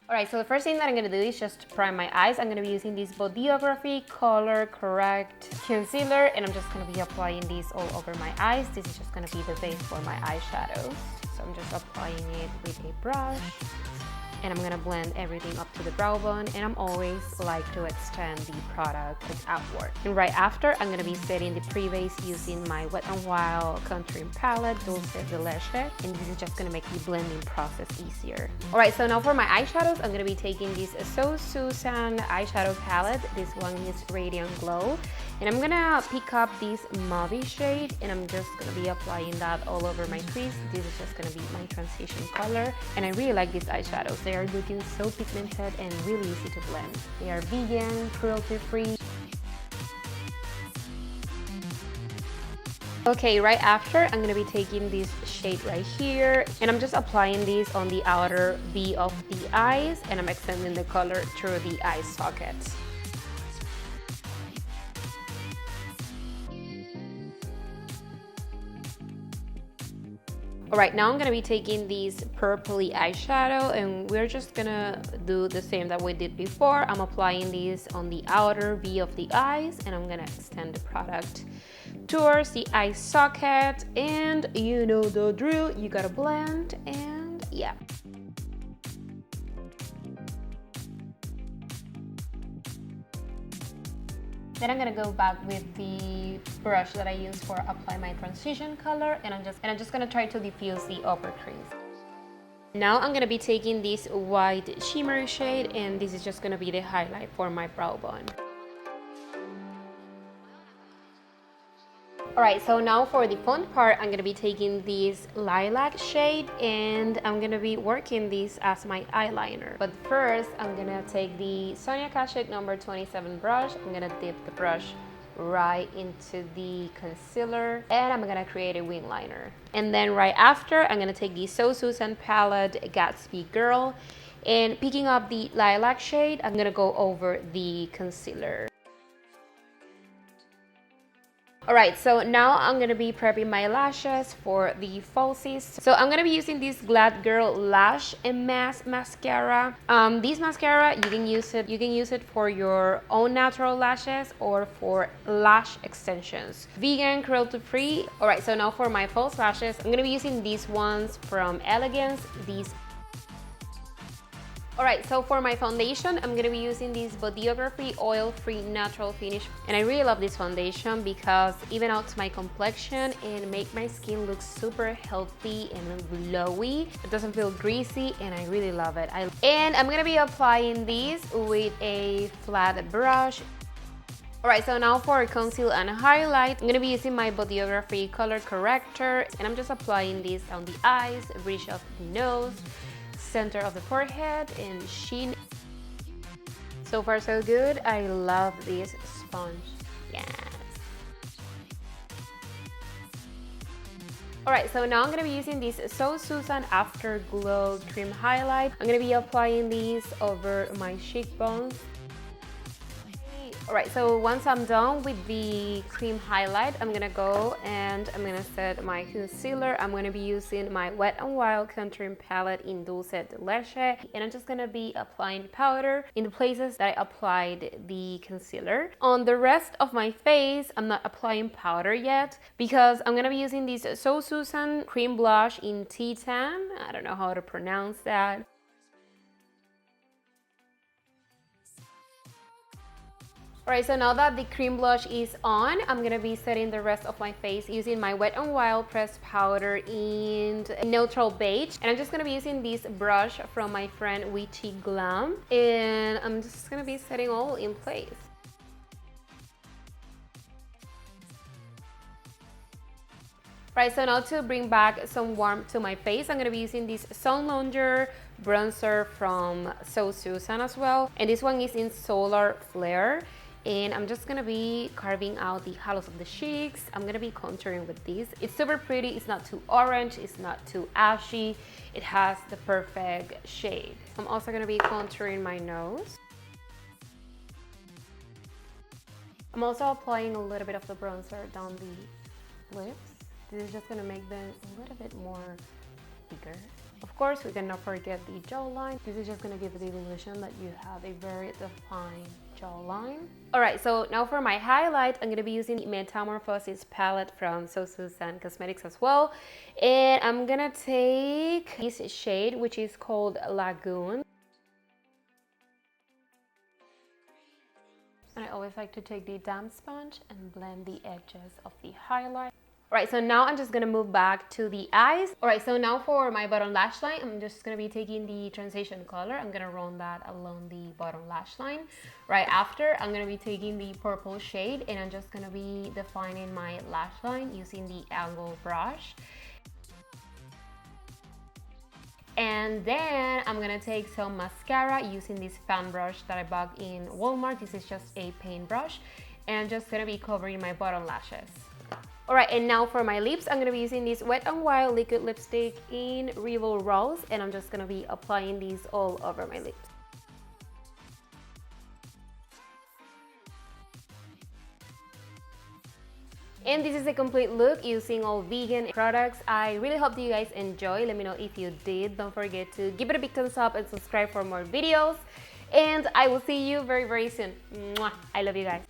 Alright, so the first thing that I'm going to do is just prime my eyes. I'm going to be using this Bodyography Color Correct Concealer, and I'm just going to be applying this all over my eyes. This is just going to be the base for my eyeshadows. So I'm just applying it with a brush. And I'm gonna blend everything up to the brow bone, and I'm always like to extend the product outward. And right after, I'm gonna be setting the pre-base using my Wet n Wild Contouring Palette, Dulce de Leche, and this is just gonna make the blending process easier. Alright, so now for my eyeshadows, I'm gonna be taking this So Susan eyeshadow palette. This one is Radiant Glow. And I'm gonna pick up this mauve shade, and I'm just gonna be applying that all over my crease. This is just gonna be my transition color, and I really like these eyeshadows. They are looking so pigmented and really easy to blend. They are vegan, cruelty-free. Okay, right after, I'm gonna be taking this shade right here, and I'm just applying this on the outer V of the eyes, and I'm extending the color through the eye socket. Alright, now I'm going to be taking this purpley eyeshadow, and we're just going to do the same that we did before. I'm applying this on the outer V of the eyes, and I'm going to extend the product towards the eye socket, and you know the drill, you gotta blend, and yeah. Then I'm gonna go back with the brush that I use for apply my transition color, and I'm just gonna try to diffuse the upper crease. Now I'm gonna be taking this white shimmery shade, and this is just gonna be the highlight for my brow bone. Alright, so now for the fun part, I'm gonna be taking this lilac shade, and I'm gonna be working this as my eyeliner. But first, I'm gonna take the Sonia Kashuk number 27 brush. I'm gonna dip the brush right into the concealer, and I'm gonna create a wing liner. And then right after, I'm gonna take the So Susan palette Gatsby Girl, and picking up the lilac shade, I'm gonna go over the concealer. Alright, so now I'm going to be prepping my lashes for the falsies. So I'm going to be using this Glad Girl Lash and Mask Mascara. This mascara, you can use it for your own natural lashes or for lash extensions. Vegan, cruelty-free. Alright, so now for my false lashes, I'm going to be using these ones from Elegance. Alright, so for my foundation, I'm going to be using this Bodyography Oil-Free Natural Finish. And I really love this foundation because even out my complexion and make my skin look super healthy and glowy. It doesn't feel greasy, and I really love it. And I'm going to be applying these with a flat brush. Alright, so now for conceal and highlight, I'm going to be using my Bodyography Color Corrector, and I'm just applying this on the eyes, bridge of the nose, center of the forehead, and chin. So far so good. I love this sponge. Yes. Alright, so now I'm going to be using this So Susan Afterglow Cream Highlight. I'm going to be applying these over my cheekbones. Alright, so once I'm done with the cream highlight, I'm gonna go and I'm gonna set my concealer. I'm gonna be using my Wet n Wild Contouring Palette in Dulce de Leche, and I'm just gonna be applying powder in the places that I applied the concealer. On the rest of my face, I'm not applying powder yet because I'm gonna be using this So Susan Cream Blush in Tea Tan. I don't know how to pronounce that. Alright, so now that the cream blush is on, I'm going to be setting the rest of my face using my Wet n Wild pressed powder in neutral beige. And I'm just going to be using this brush from my friend WITCHIGLAM. And I'm just going to be setting all in place. Right, so now to bring back some warmth to my face, I'm going to be using this Sun Lounger bronzer from So Susan as well. And this one is in Solar Flare. And I'm just gonna be carving out the hollows of the cheeks. I'm gonna be contouring with this. It's super pretty. It's not too orange. It's not too ashy. It has the perfect shade. I'm also gonna be contouring my nose. I'm also applying a little bit of the bronzer down the lips. This is just gonna make them a little bit more bigger. Of course, we cannot forget the jawline. This is just gonna give the illusion that you have a very defined jawline. Alright, so now for my highlight, I'm gonna be using the Metamorphosis palette from So Susan Cosmetics as well. And I'm gonna take this shade, which is called Lagoon. And I always like to take the damp sponge and blend the edges of the highlight. Alright, so now I'm just gonna move back to the eyes. Alright, so now for my bottom lash line, I'm just gonna be taking the transition color. I'm gonna run that along the bottom lash line. Right after, I'm gonna be taking the purple shade and I'm just gonna be defining my lash line using the angle brush. And then I'm gonna take some mascara using this fan brush that I bought in Walmart. This is just a paintbrush. And I'm just gonna be covering my bottom lashes. Alright, and now for my lips, I'm gonna be using this Wet n Wild liquid lipstick in Rebel Rose. And I'm just gonna be applying these all over my lips. And this is a complete look using all vegan products. I really hope that you guys enjoy. Let me know if you did. Don't forget to give it a big thumbs up and subscribe for more videos. And I will see you very, very soon. Mwah. I love you guys.